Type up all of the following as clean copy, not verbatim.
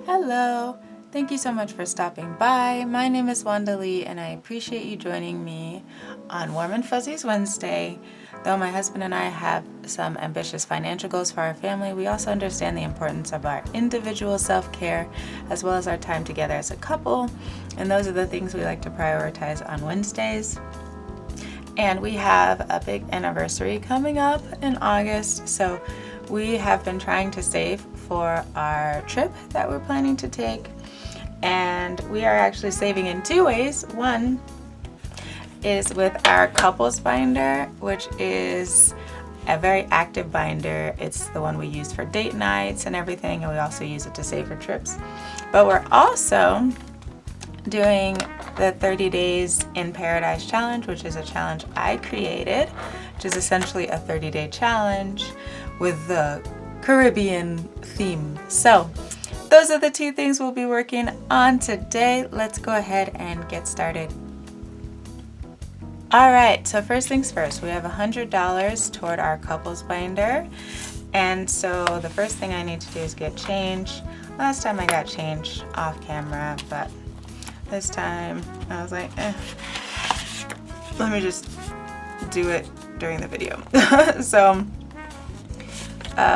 Hello, thank you so much for stopping by. My name is Wanda Lee and I appreciate you joining me on Warm and Fuzzies Wednesday. Though my husband and I have some ambitious financial goals for our family, we also understand the importance of our individual self-care as well as our time together as a couple, and those are the things we like to prioritize on Wednesdays. And we have a big anniversary coming up in August, so we have been trying to save for our trip that we're planning to take, and we are actually saving in two ways. One is with our couples binder, which is a very active binder. It's the one we use for date nights and everything, and we also use it to save for trips. But we're also doing the 30 Days in Paradise challenge, which is a challenge I created, which is essentially a 30-day challenge with the Caribbean theme. So those are the two things we'll be working on today. Let's go ahead and get started. All right, so first things first, we have $100 toward our couples binder. And so the first thing I need to do is get change. Last time I got change off camera, but this time I was like, let me just do it during the video. So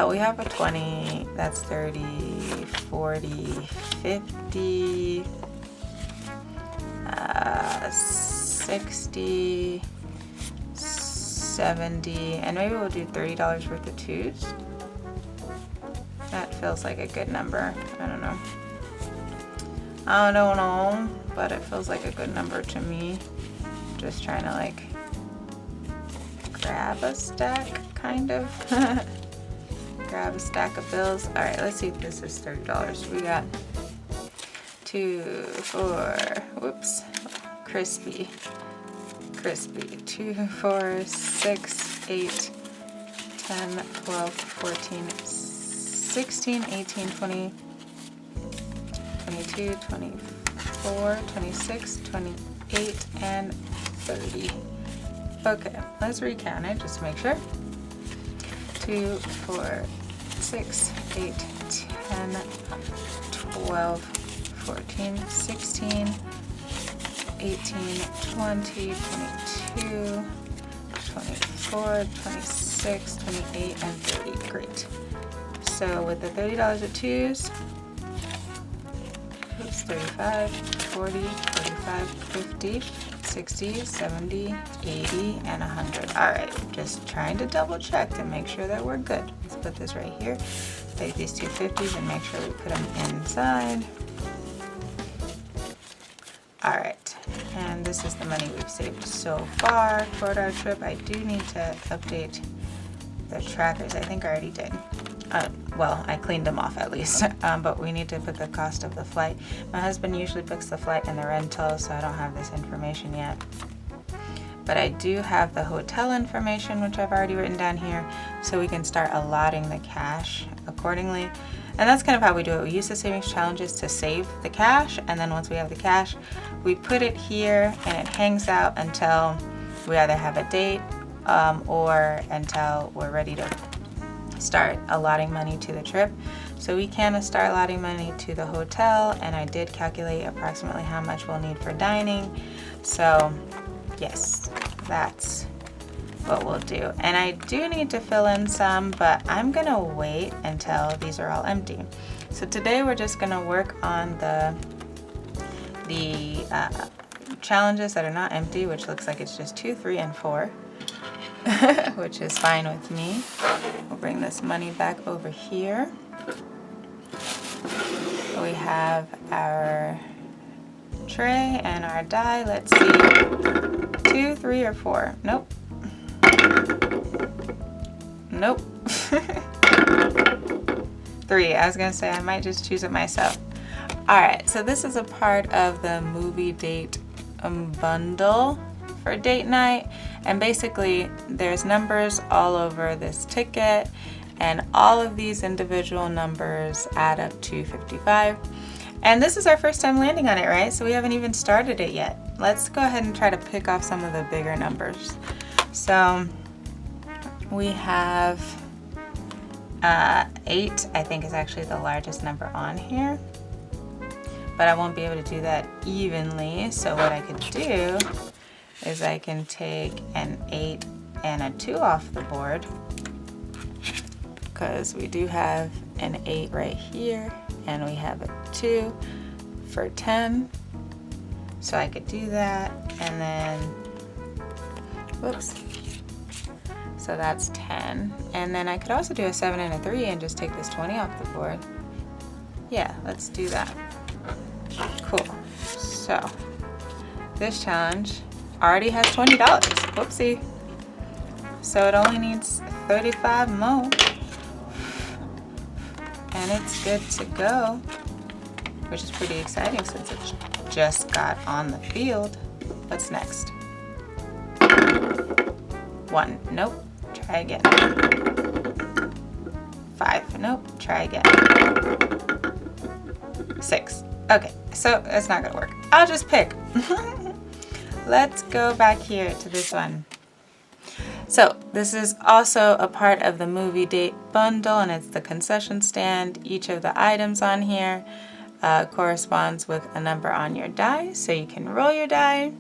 we have a 20, that's 30, 40, 50, 60, 70, and maybe we'll do $30 worth of twos. That feels like a good number. I don't know, but it feels like a good number to me. Just trying to like grab a stack, kind of. Grab a stack of bills. All right, let's see if this is $30. We got 2, 4, whoops, crispy, 2, 4, 6, 8, 10, 12, 14, 16, 18, 20, 22, 24, 26, 28, and 30. Okay, let's recount it just to make sure. 2, 4, 6, 8, 10, 12, 14, 16, 18, 20, 22, 24, 26, 28, and 30. Great. So with the $30 of twos, oops, 35, 40, 45, 50, 60, 70, 80, and 100. All right, just trying to double check to make sure that we're good. Let's put this right here. Take these two 50s and make sure we put them inside. All right, and this is the money we've saved so far toward our trip. I do need to update the trackers. I think I already did. Well, I cleaned them off at least, but we need to put the cost of the flight. My husband usually books the flight and the rental, so I don't have this information yet. But I do have the hotel information, which I've already written down here, so we can start allotting the cash accordingly. And that's kind of how we do it. We use the savings challenges to save the cash, and then once we have the cash, we put it here and it hangs out until we either have a date or until we're ready to start allotting money to the trip. So we can start allotting money to the hotel, and I did calculate approximately how much we'll need for dining. So yes, that's what we'll do. And I do need to fill in some, but I'm gonna wait until these are all empty. So today we're just gonna work on the challenges that are not empty, which looks like it's just 2, 3, and 4. Which is fine with me. We'll bring this money back over here. We have our tray and our die. Let's see. 2, 3, or 4? Nope. Nope. 3. I was gonna say I might just choose it myself. Alright, so this is a part of the movie date bundle for date night, and basically there's numbers all over this ticket, and all of these individual numbers add up to 55. And this is our first time landing on it, right? So we haven't even started it yet. Let's go ahead and try to pick off some of the bigger numbers. So we have 8, I think, is actually the largest number on here. but I won't be able to do that evenly. So what I could do is I can take an 8 and a 2 off the board, because we do have an 8 right here and we have a 2 for 10. So I could do that, and then, whoops. So that's 10. And then I could also do a 7 and a 3 and just take this 20 off the board. Yeah, let's do that. Cool. So this challenge already has $20. Whoopsie. So it only needs 35 more. And it's good to go, which is pretty exciting since it just got on the field. What's next? 1. Nope. Try again. 5. Nope. Try again. 6. Okay, so it's not gonna work. I'll just pick. Let's go back here to this one. So this is also a part of the movie date bundle, and it's the concession stand. Each of the items on here corresponds with a number on your die, so you can roll your die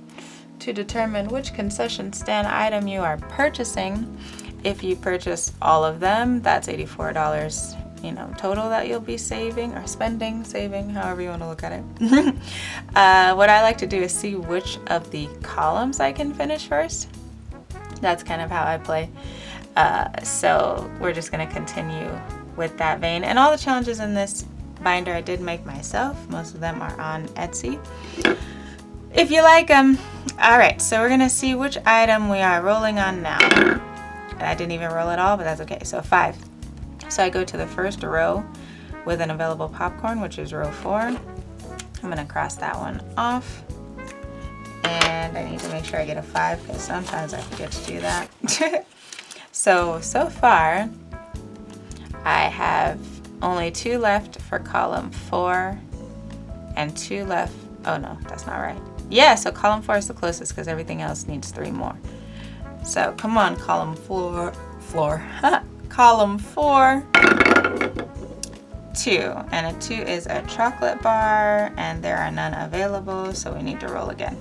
to determine which concession stand item you are purchasing. If you purchase all of them, that's $84, total that you'll be saving or spending, saving, however you want to look at it. What I like to do is see which of the columns I can finish first. That's kind of how I play. So we're just going to continue with that vein. And all the challenges in this binder I did make myself. Most of them are on Etsy, if you like them. All right, so we're going to see which item we are rolling on now. And I didn't even roll it all, but that's okay. So 5. So I go to the first row with an available popcorn, which is row 4. I'm going to cross that one off. And I need to make sure I get a 5, because sometimes I forget to do that. So far, I have only 2 left for column 4 and 2 left. Oh no, that's not right. Yeah, so column 4 is the closest because everything else needs 3 more. So come on, column 4. Column 4, 2. And a 2 is a chocolate bar, and there are none available, so we need to roll again.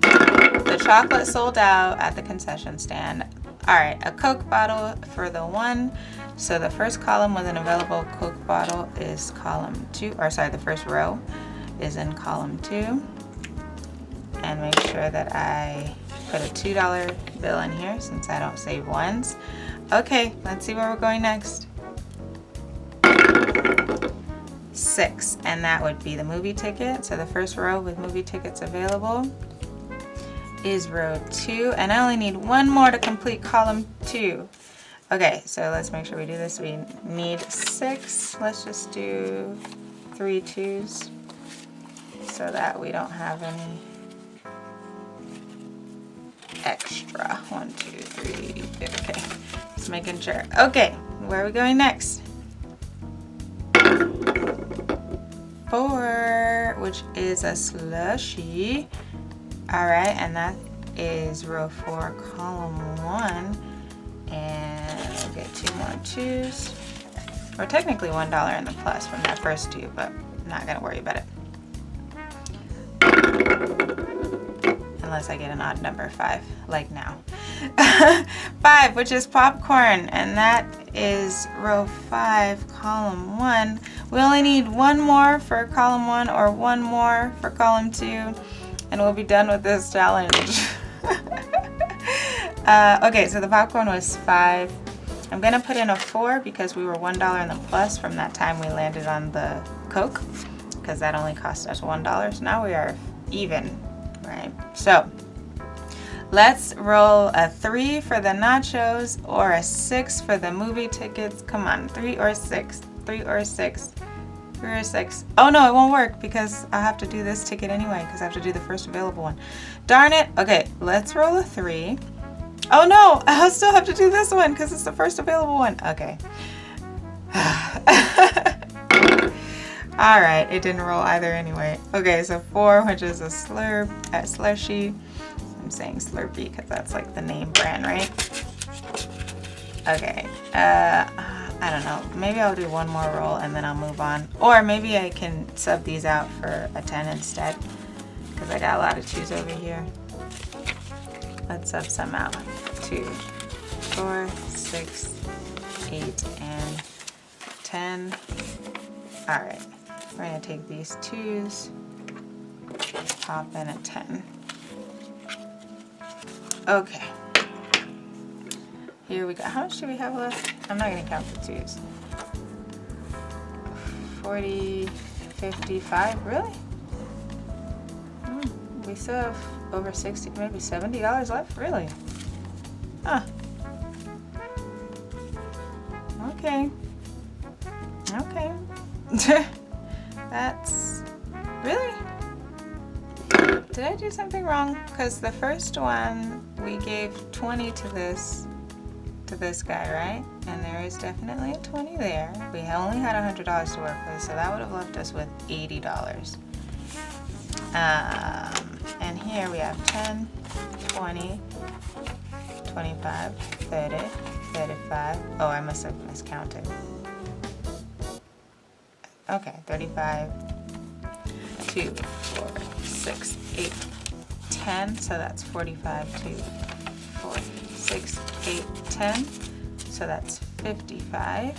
The chocolate sold out at the concession stand. All right, a Coke bottle for the 1. So the first column with an available Coke bottle is column 2, or sorry, the first row is in column 2. And make sure that I put a $2 bill in here since I don't save ones. Okay, let's see where we're going next. 6, and that would be the movie ticket. So the first row with movie tickets available is row 2, and I only need 1 more to complete column 2. Okay, so let's make sure we do this. We need 6. Let's just do 3 2s so that we don't have any extra. 1 2 3. Okay, just making sure. Okay, where are we going next? 4, which is a slushie. All right, and that is row 4, column 1, and we'll get 2 more 2s. We're technically $1 in the plus from that first 2, but I'm not gonna worry about it. Unless I get an odd number, 5, like now. 5, which is popcorn, and that is row 5, column 1. We only need 1 more for column 1 or 1 more for column 2, and we'll be done with this challenge. Okay, so the popcorn was 5. I'm gonna put in a 4 because we were $1 in the plus from that time we landed on the Coke, because that only cost us $1. So now we are even, right? So let's roll a 3 for the nachos or a 6 for the movie tickets. Come on, 3 or 6, 3 or 6. 3 or 6. Oh no, it won't work because I have to do this ticket anyway because I have to do the first available one. Darn it. Okay, let's roll a 3. Oh no, I'll still have to do this one because it's the first available one. Okay. All right, it didn't roll either anyway. Okay, so 4, which is a slushie. I'm saying Slurpee because that's like the name brand, right? Okay. I don't know, maybe I'll do one more roll and then I'll move on. Or maybe I can sub these out for a 10 instead, because I got a lot of 2s over here. Let's sub some out. 2, 4, 6, 8, and 10. All right, we're gonna take these 2s, pop in a 10. Okay. Here we go. How much do we have left? I'm not going to count the 2s. 40, 55, really? We still have over 60, maybe $70 left? Really? Huh. Okay. Okay. That's... Really? Did I do something wrong? Because the first one, we gave 20 to this guy, right? And there is definitely a 20 there. We only had $100 to work with, so that would have left us with $80. And here we have 10, 20, 25, 30, 35. Oh, I must have miscounted. Okay, 35, 2, 4, 6, 8, 10. So that's 45, 2, 4, 6, 8, 10. So that's 55.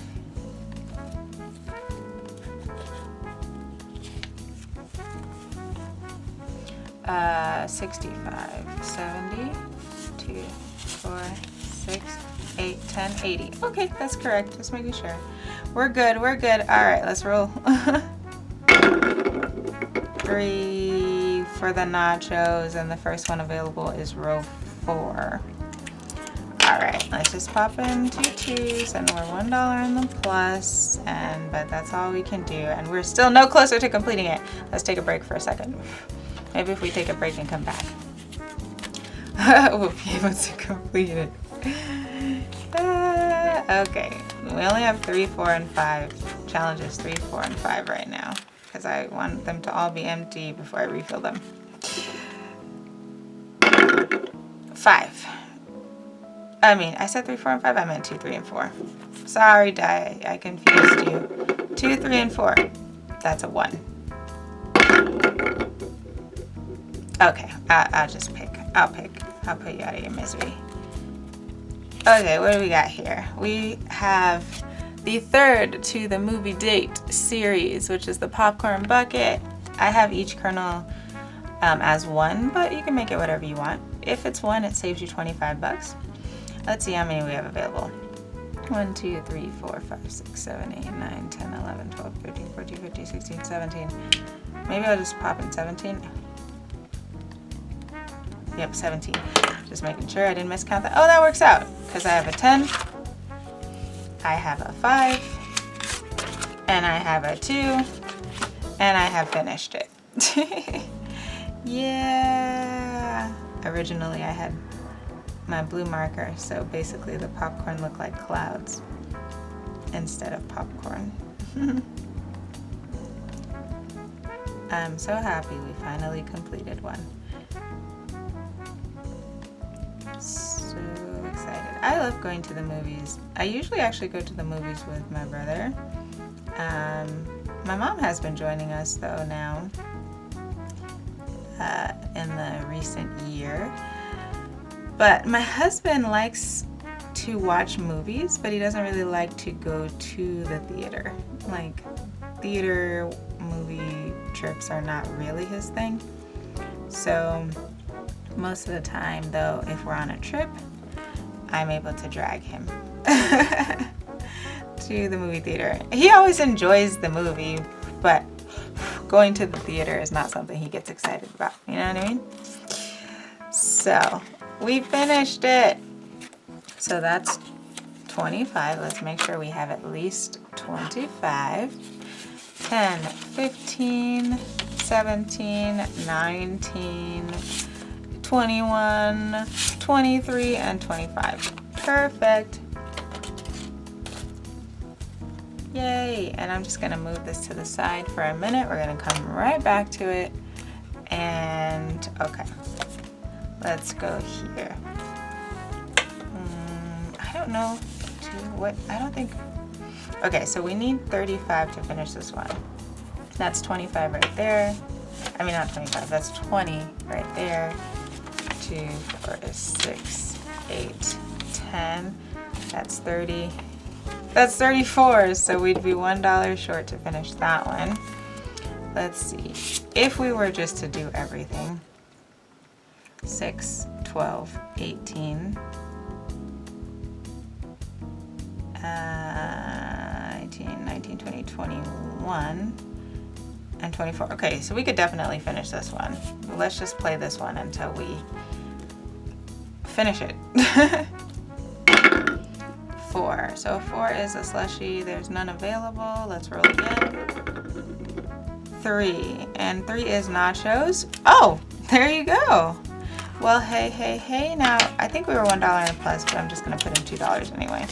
Uh, 65, 70, 2, 4, 6, 8, 10, 80. Okay, that's correct. Just making sure. We're good. We're good. All right, let's roll. 3 for the nachos, and the first one available is row 4. All right, let's just pop in 2 2s, and we're $1 in the plus, but that's all we can do, and we're still no closer to completing it. Let's take a break for a second. Maybe if we take a break and come back, we'll be able to complete it. Okay, we only have 3, 4, and 5 challenges. 3, 4, and 5 right now, because I want them to all be empty before I refill them. 5. I mean, I said 3, 4, and 5. I meant 2, 3, and 4. Sorry, die. I confused you. 2, 3, and 4. That's a 1. Okay, I'll just pick. I'll put you out of your misery. Okay, what do we got here? We have the third to the movie date series, which is the popcorn bucket. I have each kernel as 1, but you can make it whatever you want. If it's 1, it saves you 25 bucks. Let's see how many we have available. 1, 2, 3, 4, 5, 6, 7, 8, 9, 10, 11, 12, 13, 14, 15, 16, 17. Maybe I'll just pop in 17. Yep, 17. Just making sure I didn't miscount that. Oh, that works out, because I have a 10, I have a 5, and I have a 2, and I have finished it. Yeah. Originally I had my blue marker, so basically the popcorn looked like clouds instead of popcorn. I'm so happy we finally completed one. So excited. I love going to the movies. I usually actually go to the movies with my brother. My mom has been joining us though now in the recent year. But my husband likes to watch movies, but he doesn't really like to go to the theater. Like, theater movie trips are not really his thing. So most of the time though, if we're on a trip, I'm able to drag him to the movie theater. He always enjoys the movie, but going to the theater is not something he gets excited about. You know what I mean? So we finished it. So that's 25. Let's make sure we have at least 25. 10, 15, 17, 19, 21, 23, and 25. Perfect. Yay. And I'm just going to move this to the side for a minute. We're going to come right back to it. And okay, let's go here. I don't know what, I don't think, Okay, so we need 35 to finish this one. That's 25 right there. I mean, not 25, that's 20 right there. 2, 4, 6, 8, 10. That's 30. That's 34, so we'd be $1 short to finish that one. Let's see. If we were just to do everything, 6, 12, 18, 18, 19, 20, 21, and 24. Okay, so we could definitely finish this one. Let's just play this one until we finish it. 4. So 4 is a slushie. There's none available. Let's roll again. 3. And 3 is nachos. Oh, there you go. Well, hey. Now, I think we were $1 in plus, but I'm just going to put in $2 anyway.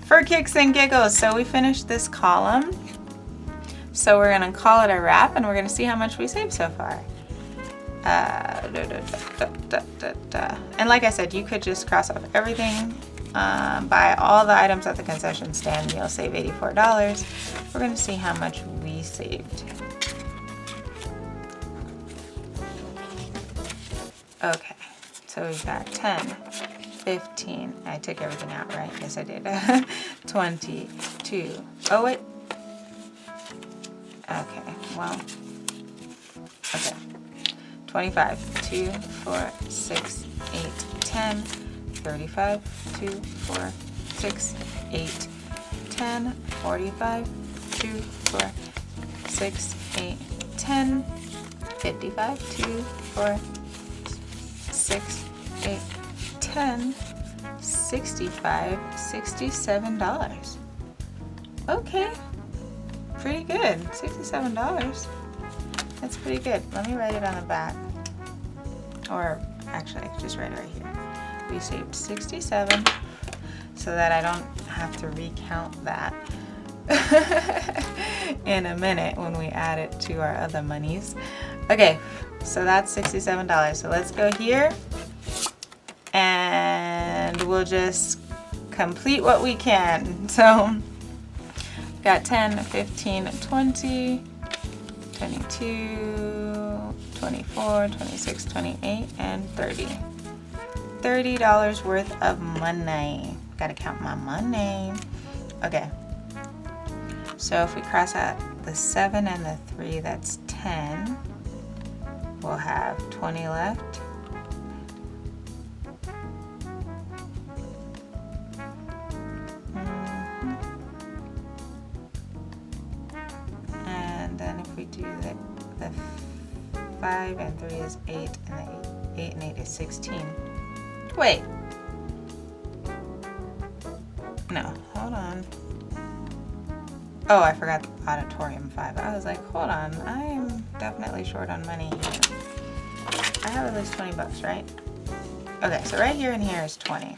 For kicks and giggles. So we finished this column. So we're going to call it a wrap, and we're going to see how much we saved so far. And like I said, you could just cross off everything, buy all the items at the concession stand, you'll save $84. We're going to see how much we saved. Okay, so we've got 10, 15, I took everything out, right? Yes, I did. 22, oh wait. Okay, well, okay. 25, 2, 4, 6, 8, 10, 35, 2, 4, 6, 8, 10, 45, 2, 4, 6, 8, 10, 55, 2, 4, 6, 8, 10, 65, $67. Okay, pretty good, $67. That's pretty good. Let me write it on the back. Or actually, I could just write it right here. We saved 67 so that I don't have to recount that in a minute when we add it to our other monies. Okay, so that's $67. So let's go here and we'll just complete what we can. So got 10, 15, 20, 22, 24, 26, 28, and 30. $30 worth of money. Gotta count my money. Okay. So if we cross out the 7 and the 3, that's 10. We'll have 20 left. And then if we do the 5 and 3 is 8, and the 8 and 8 is 16. Wait. No, hold on. Oh, I forgot the auditorium 5. I was like, hold on, I am definitely short on money here. I have at least 20 bucks, right? Okay, so right here and here is 20.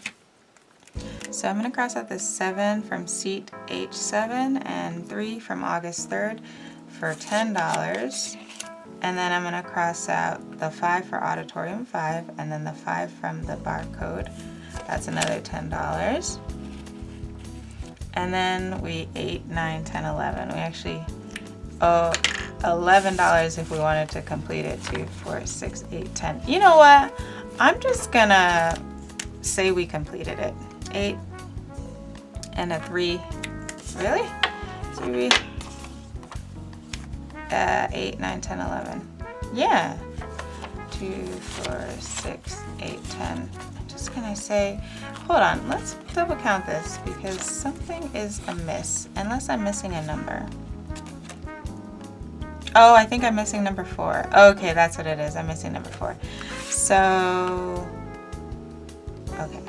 So I'm gonna cross out the 7 from seat H7 and 3 from August 3rd for $10. And then I'm gonna cross out the 5 for auditorium 5 and then the 5 from the barcode. That's another $10. And then we 8, 9, 10, 11. We actually owe $11 if we wanted to complete it. 2, 4, 6, 8, 10. You know what? I'm just gonna say we completed it. 8 and a 3. Really? 3, 8, 9, 10, 11. Yeah. 2, 4, 6, 8, 10. I'm just gonna say, hold on, let's double count this because something is amiss, unless I'm missing a number. Oh, I think I'm missing number 4. Okay, that's what it is. I'm missing number 4. So, okay.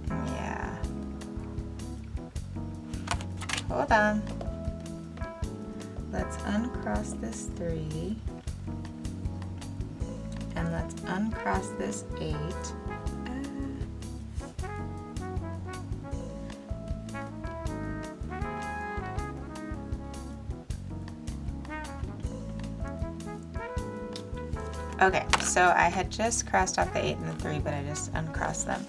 Yeah. Hold on. Let's uncross this 3. And let's uncross this 8. Okay, so I had just crossed off the 8 and the 3, but I just uncrossed them.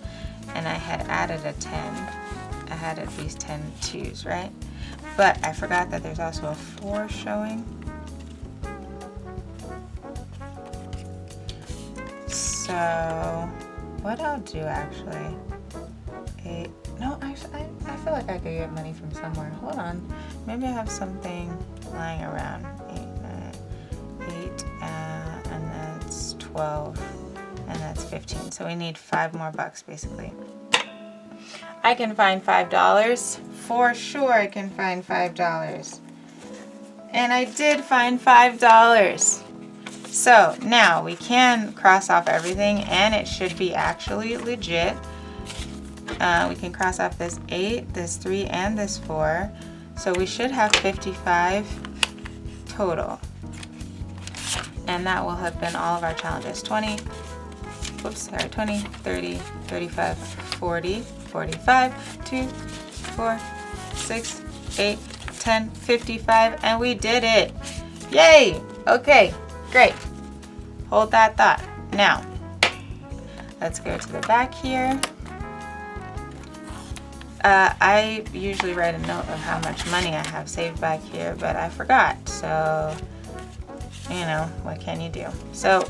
and I had added a 10, I had at least 10 2s, right? But I forgot that there's also a 4 showing. So what I'll do actually, no, actually, I feel like I could get money from somewhere. Hold on, maybe I have something lying around. 8, and that's 12, and that's 15. So we need 5 more bucks basically. I can find $5. For sure I can find $5. And I did find $5. So now we can cross off everything and it should be actually legit. We can cross off this 8, this 3, and this 4. So we should have 55 total. And that will have been all of our challenges. 20, 30, 35, 40, 45, 2, 4, 6, 8, 10, 55, and we did it. Yay! Okay, great. Hold that thought. Now, let's go to the back here. I usually write a note of how much money I have saved back here, but I forgot, so you know, what can you do? So,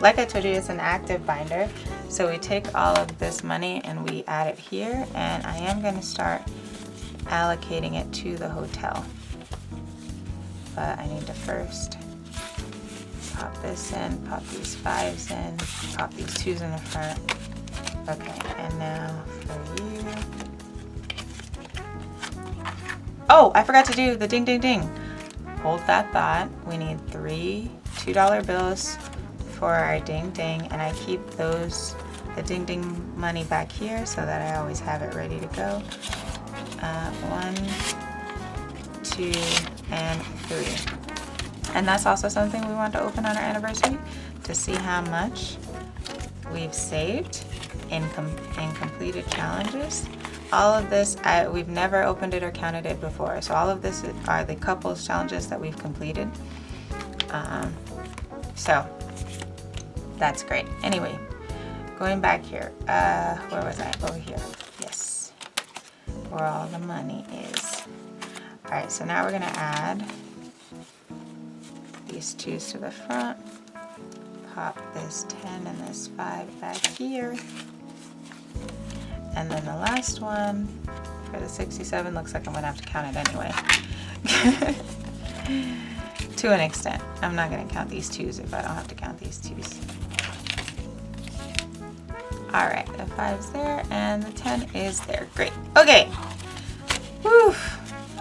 like I told you, it's an active binder. So we take all of this money and we add it here, and I am going to start allocating it to the hotel. But I need to first pop this in, pop these 5s in, pop these 2s in the front. Okay, and now for you. Oh, I forgot to do the ding ding ding. Hold that thought. We need 3 $2 bills for our ding ding, and I keep those, the ding ding money back here so that I always have it ready to go. 1, 2, and 3. And that's also something we want to open on our anniversary to see how much we've saved in completed challenges. All of this, we've never opened it or counted it before. So all of this are the couples challenges that we've completed. So that's great. Anyway, going back here, where was I? Over here. Yes, where all the money is. All right, so now we're gonna add these 2s to the front. Pop this 10 and this 5 back here. And then the last one for the 67, looks like I'm gonna have to count it anyway. To an extent. I'm not gonna count these 2s if I don't have to count these 2s. All right, the 5's there and the 10 is there. Great. Okay. Whew.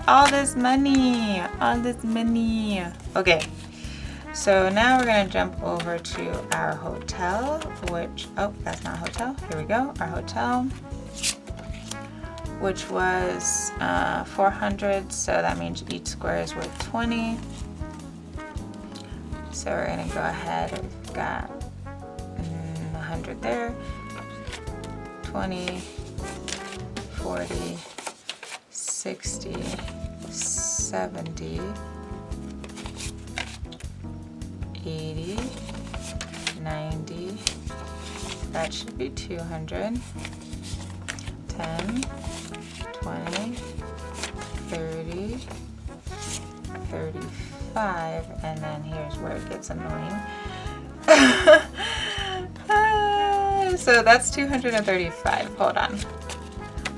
All this money. All this money. Okay. So now we're gonna jump over to our hotel, which, oh, that's not a hotel. Here we go, our hotel, which was 400, so that means each square is worth 20. So we're gonna go ahead, we've got 100 there, 20, 40, 60, 70, 80, 90, that should be 200, 10, 20, 30, 35, and then here's where it gets annoying. So that's 235. Hold on.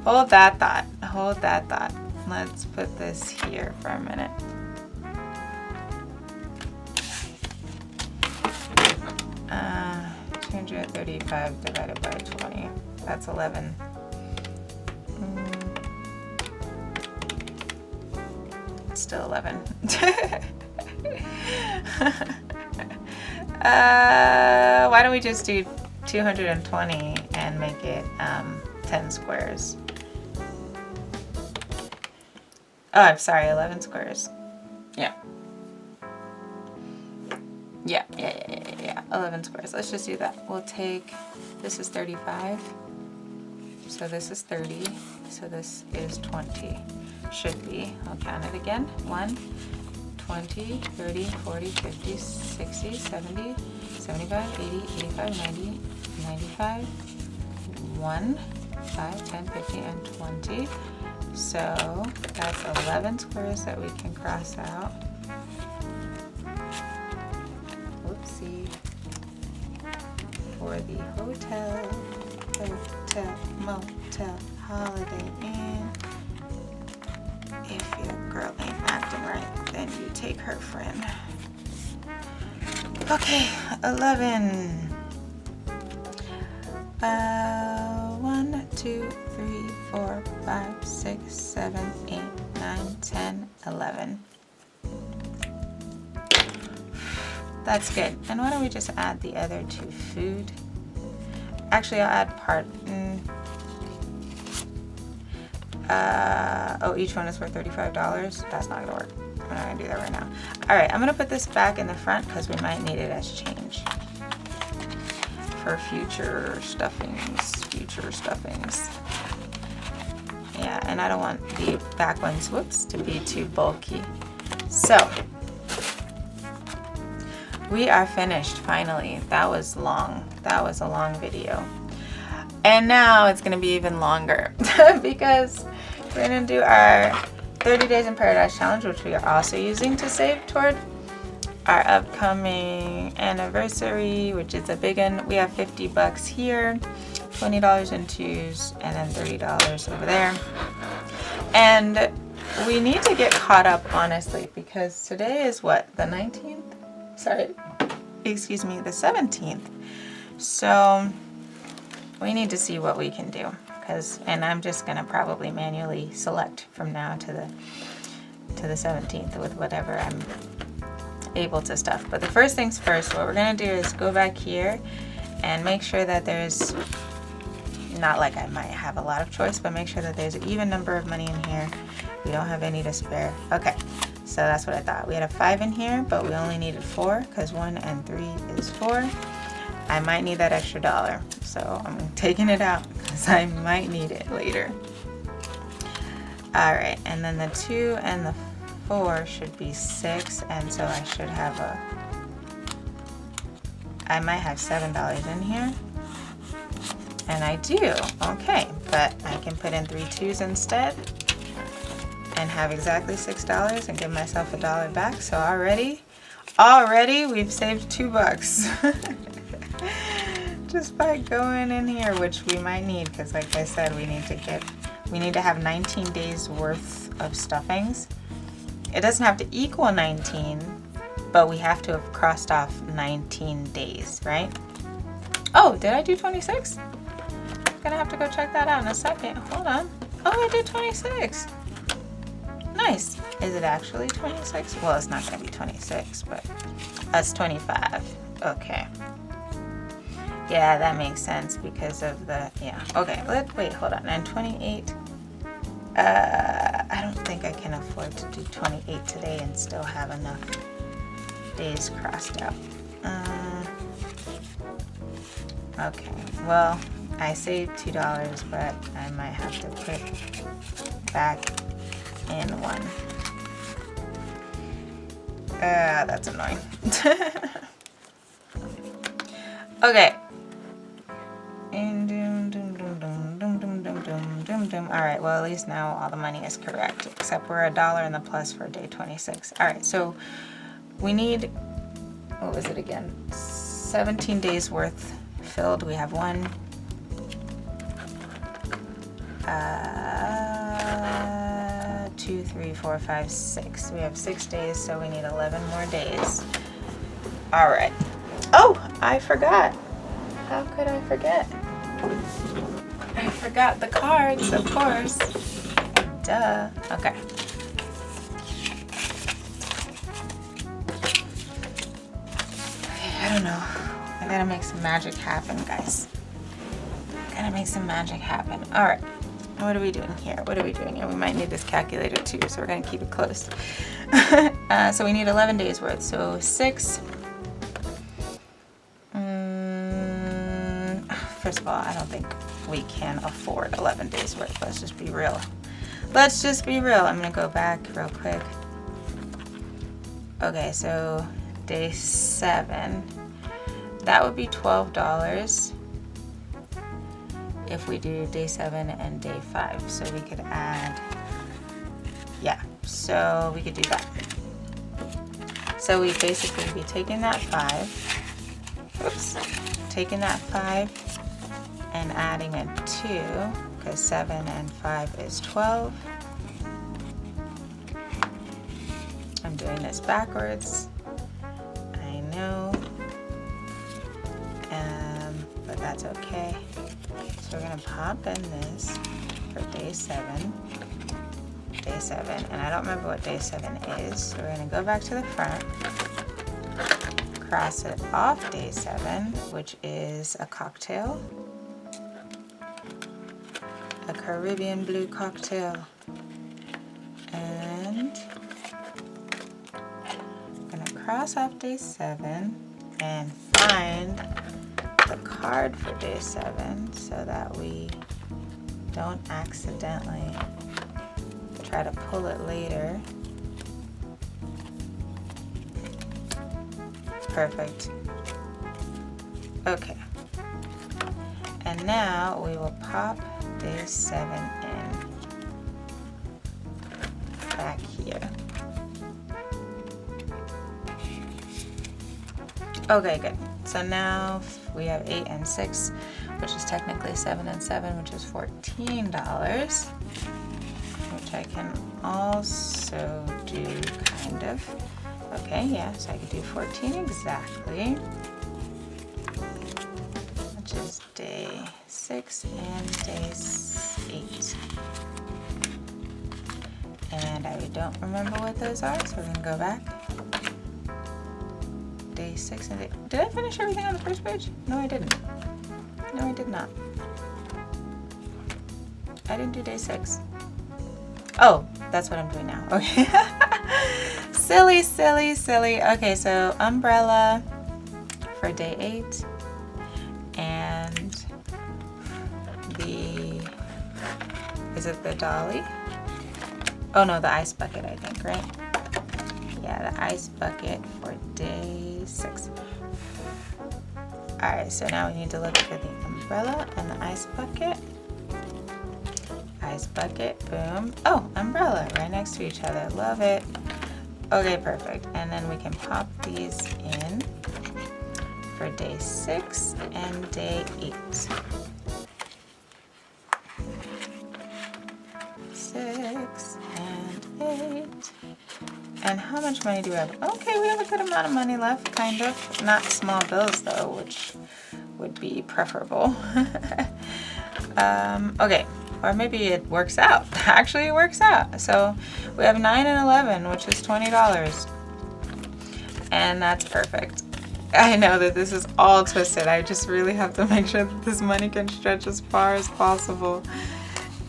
Hold that thought. Hold that thought. Let's put this here for a minute. Uh, 235 divided by 20. That's 11. It's still 11. Why don't we just do 220 and make it 10 squares? Oh, I'm sorry, 11 squares. Yeah. Yeah, 11 squares. Let's just do that. We'll take, this is 35, so this is 30, so this is 20. Should be, I'll count it again. 1, 20, 30, 40, 50, 60, 70, 75, 80, 85, 90, 95, 1, 5, 10, 15, and 20. So that's 11 squares that we can cross out. Whoopsie. For the hotel, motel, Holiday Inn. If your girl ain't acting right, then you take her friend. Okay, 11. 1, 2, 3, 4, 5, 6, 7, 8, 9, 10, 11. That's good. And why don't we just add the other to food? Actually, I'll add part. Each one is worth $35. That's not gonna work. I'm not gonna do that right now. All right, I'm gonna put this back in the front because we might need it as change for future stuffings. Yeah, and I don't want the back ones, whoops, to be too bulky. So we are finished finally. That was long. That was a long video. And now it's gonna be even longer because we're gonna do our 30 Days in Paradise challenge, which we are also using to save toward our upcoming anniversary, which is a big one. We have $50 here, $20 in twos, and then $30 over there. And we need to get caught up, honestly, because today is what, the 19th? Sorry, excuse me, the 17th. So we need to see what we can do, and I'm just gonna probably manually select from now to the 17th with whatever I'm able to stuff. But the first things first, what we're gonna do is go back here and make sure that there's, not like I might have a lot of choice, but make sure that there's an even number of money in here. We don't have any to spare. Okay, so that's what I thought. We had a 5 in here, but we only needed 4 because 1 and 3 is 4. I might need that extra $1, so I'm taking it out because I might need it later. All right, and then the 2 and the 4 should be 6, and so I should have I might have $7 in here, and I do. Okay, but I can put in 3 2s instead and have exactly $6 and give myself $1 back. So already we've saved $2 just by going in here, which we might need, because like I said, we need to have 19 days worth of stuffings. It doesn't have to equal 19, but we have to have crossed off 19 days, right? Oh, did I do 26? I'm gonna have to go check that out in a second. Hold on. Oh, I did 26. Nice. Is it actually 26? Well, it's not gonna be 26, but that's 25. Okay. Yeah, that makes sense because of the, yeah. Okay, wait, hold on. And 28. I don't think I can afford to do 28 today and still have enough days crossed out. Okay, well, I saved $2, but I might have to put back in 1. That's annoying. Okay. All right, well, at least now all the money is correct, except we're $1 in the plus for day 26. All right, so we need, what was it again? 17 days worth filled. We have 1, 2, 3, 4, 5, 6. We have 6 days, so we need 11 more days. All right. Oh, I forgot. How could I forget? I forgot the cards, of course. Duh. Okay. I don't know. I gotta make some magic happen, guys. Gotta make some magic happen. All right. What are we doing here? What are we doing? And we might need this calculator too, so we're gonna keep it close. So we need 11 days worth. So 6. First of all, I don't think we can afford 11 days worth. Let's just be real. Let's just be real. I'm gonna go back real quick. Okay, so day 7, that would be $12. if we do day 7 and day 5. So we could add, yeah, so we could do that. So we basically be taking that 5, oops, taking that 5 and adding a 2, because 7 and 5 is 12. I'm doing this backwards, I know, but that's okay. So we're gonna pop in this for day 7, and I don't remember what day 7 is, so we're gonna go back to the front, cross it off day 7, which is a cocktail, a Caribbean blue cocktail, and I'm gonna cross off day 7 and find the card for day 7 so that we don't accidentally try to pull it later. Perfect. Okay. And now we will pop day 7 in back here. Okay, good. So now we have 8 and 6, which is technically 7 and 7, which is $14, which I can also do kind of. Okay, yeah, so I could do 14 exactly, which is day 6 and day 8. And I don't remember what those are, so we're gonna go back. Day 6 and day, did I finish everything on the first page? No, I didn't. No, I did not. I didn't do day 6. Oh, that's what I'm doing now. Okay. Silly, silly, silly. Okay, so umbrella for day 8 and the, is it the dolly? Oh no, the ice bucket, I think, right? Yeah, the ice bucket for day 6. Alright, so now we need to look for the umbrella and the ice bucket. Ice bucket, boom. Oh, umbrella, right next to each other. Love it. Okay, perfect. And then we can pop these in for day 6 and day 8. 6 and 8. And how much money do we have? Okay, we have a good amount of money left, kind of. Not small bills though, which would be preferable. Okay, or maybe it works out. Actually, it works out. So we have 9 and 11, which is $20. And that's perfect. I know that this is all twisted. I just really have to make sure that this money can stretch as far as possible.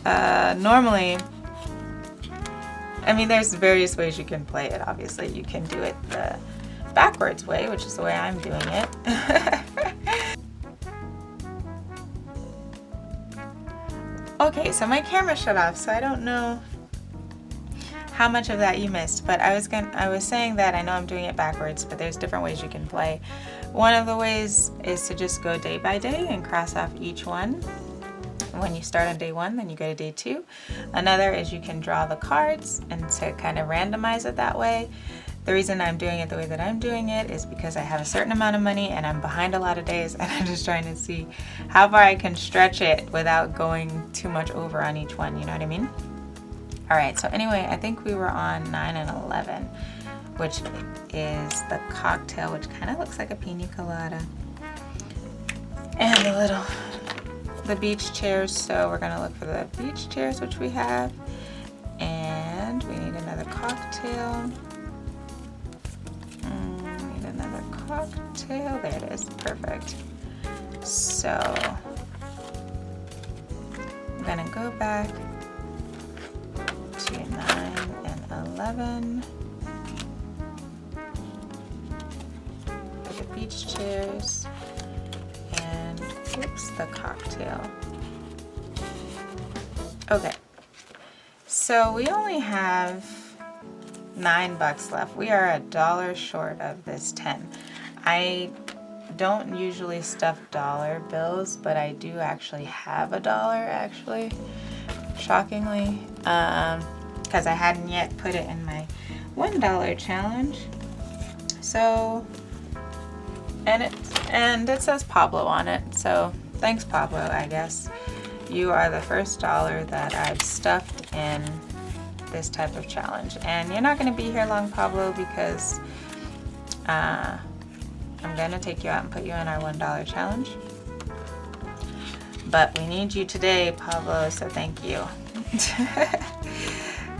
Normally, I mean, there's various ways you can play it. Obviously, you can do it the backwards way, which is the way I'm doing it. Okay, so my camera shut off, so I don't know how much of that you missed, but I was saying that I know I'm doing it backwards, but there's different ways you can play. One of the ways is to just go day by day and cross off each one. When you start on day 1, then you go to day 2. Another is you can draw the cards and to kind of randomize it that way. The reason I'm doing it the way that I'm doing it is because I have a certain amount of money and I'm behind a lot of days, and I'm just trying to see how far I can stretch it without going too much over on each one, you know what I mean? Alright, so anyway, I think we were on 9 and 11, which is the cocktail, which kind of looks like a pina colada. And the beach chairs, so we're gonna look for the beach chairs, which we have. And we need another cocktail. We need another cocktail. There it is, perfect. So I'm gonna go back to 9 and 11 for the beach chairs and oops, the cocktail. Okay, so we only have $9 left. We are $1 short of this 10. I don't usually stuff dollar bills, but I do actually have a dollar, actually, shockingly, because I hadn't yet put it in my $1 challenge. So, and it says Pablo on it, so thanks, Pablo, I guess. You are the first dollar that I've stuffed in this type of challenge. And you're not going to be here long, Pablo, because I'm going to take you out and put you in our $1 challenge. But we need you today, Pablo, so thank you.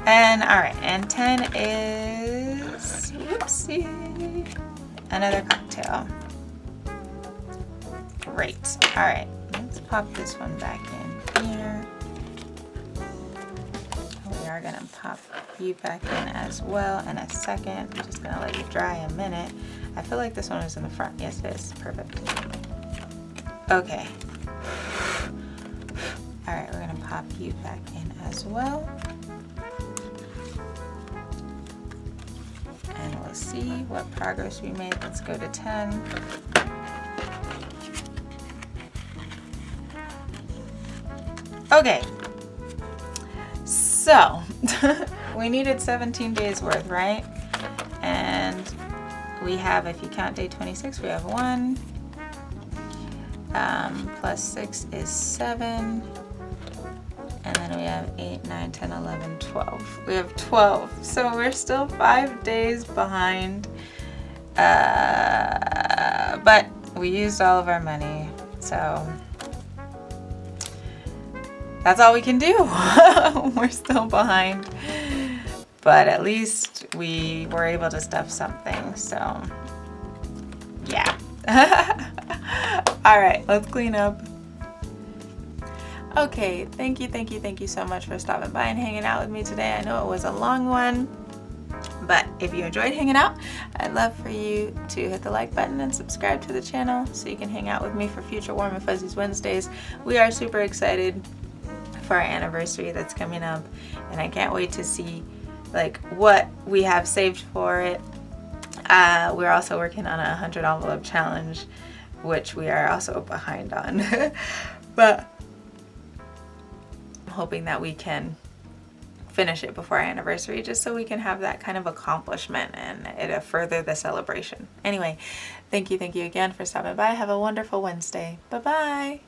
And alright, and 10 is, whoopsie, another cocktail. Great. Alright, let's pop this one back in here. We are going to pop you back in as well in a second. I'm just going to let you dry a minute. I feel like this one is in the front. Yes, it is. Perfect. Okay. Alright, we're going to pop you back in as well. And we'll see what progress we made. Let's go to 10. Okay. So, we needed 17 days worth, right? And we have, if you count day 26, we have 1. Plus 6 is 7. And then we have 8, 9, 10, 11, 12. We have 12. So we're still 5 days behind. But we used all of our money. So that's all we can do. We're still behind. But at least we were able to stuff something. So yeah. All right, let's clean up. Okay, thank you so much for stopping by and hanging out with me today. I know it was a long one, but if you enjoyed hanging out, I'd love for you to hit the like button and subscribe to the channel so you can hang out with me for future Warm and Fuzzies Wednesdays. We are super excited for our anniversary that's coming up, and I can't wait to see like what we have saved for it. We're also working on a 100 envelope challenge, which we are also behind on. But I'm hoping that we can finish it before our anniversary, just so we can have that kind of accomplishment and it'll further the celebration. Anyway, thank you again for stopping by. Have a wonderful Wednesday. Bye-bye.